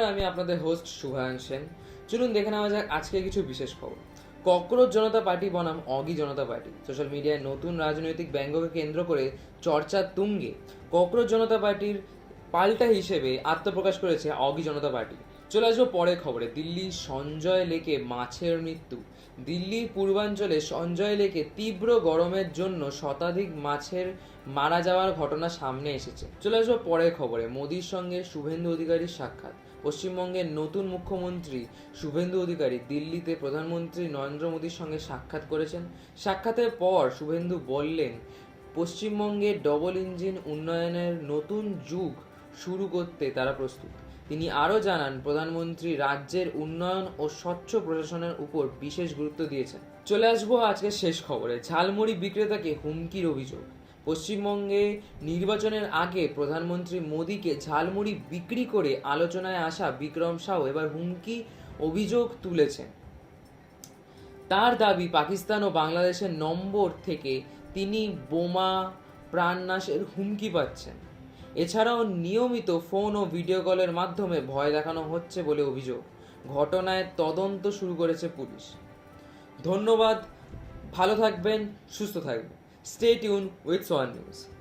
আমি আপনাদের হোস্ট শুভায়ন সেন। চলুন দেখে নেওয়া যাক আজকে কিছু বিশেষ খবর। ককরোচ জনতা পার্টি বনাম অগি জনতা পার্টি। সোশ্যাল মিডিয়ায় নতুন রাজনৈতিক ব্যঙ্গকে কেন্দ্র করে চর্চা তুঙ্গে। ককরোচ জনতা পার্টির পাল্টা হিসেবে আত্মপ্রকাশ করেছে অগি জনতা পার্টি। চলে আসবো পরের খবরে। দিল্লির সঞ্জয় লেকে মাছের মৃত্যু। দিল্লির পূর্বাঞ্চলে সঞ্জয় লেকে তীব্র গরমের জন্য শতাধিক মাছের মারা যাওয়ার ঘটনা সামনে এসেছে। চলে আসবো পরের খবরে। মোদির সঙ্গে শুভেন্দু অধিকারীর সাক্ষাৎ। পশ্চিমবঙ্গের নতুন মুখ্যমন্ত্রী শুভেন্দু অধিকারী দিল্লিতে প্রধানমন্ত্রী নরেন্দ্র মোদীর সঙ্গে সাক্ষাৎ করেছেন। সাক্ষাতের পর শুভেন্দু বললেন, পশ্চিমবঙ্গে ডবল ইঞ্জিন উন্নয়নের নতুন যুগ শুরু করতে তারা প্রস্তুত। তিনি আরও জানান, প্রধানমন্ত্রী রাজ্যের উন্নয়ন ও স্বচ্ছ প্রশাসনের উপর বিশেষ গুরুত্ব দিয়েছেন। চলে আসবো আজকের শেষ খবরে। ঝালমুড়ি বিক্রেতাকে হুমকির অভিযোগ। পশ্চিমবঙ্গে নির্বাচনের আগে প্রধানমন্ত্রী মোদীকে ঝালমুড়ি বিক্রি করে আলোচনায় আসা বিক্রম সাউ এবার হুমকি অভিযোগ তুলেছেন। তার দাবি, পাকিস্তান ও বাংলাদেশের নম্বর থেকে তিনি বোমা, প্রাণনাশের হুমকি পাচ্ছেন। এছাড়াও নিয়মিত ফোন ও ভিডিও কলের মাধ্যমে ভয় দেখানো হচ্ছে বলে অভিযোগ। ঘটনায় তদন্ত শুরু করেছে পুলিশ। ধন্যবাদ, ভালো থাকবেন, সুস্থ থাকবেন। Stay tune with Swan news.